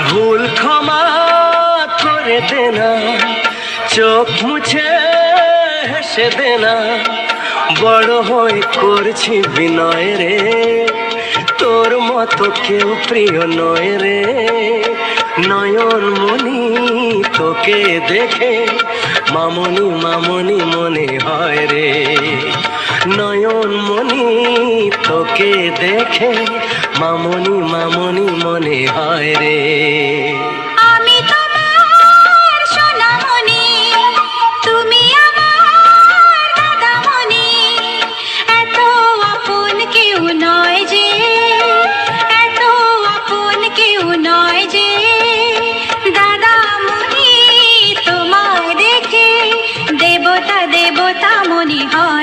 ভুল ক্ষমা করে দে না, চোখ মুছে হেসে দে না, বড় হয়ে করছি বিনয় রে, তোর মতো কেউ প্রিয় নয় রে। নয়ন মনি তোকে দেখে মামনি মামনি মনে হয় রে, নয়ন মনি তোকে দেখে মামনি মামনি মনে হয় রে। আমি তোমার সোনামণি, তুমি আমার দাদামণি, এত আপন কেউ নয় যে, এত আপন কেউ নয় যে। দাদামণি তোমায় দেখে দেবতা দেবতা মনে হয়।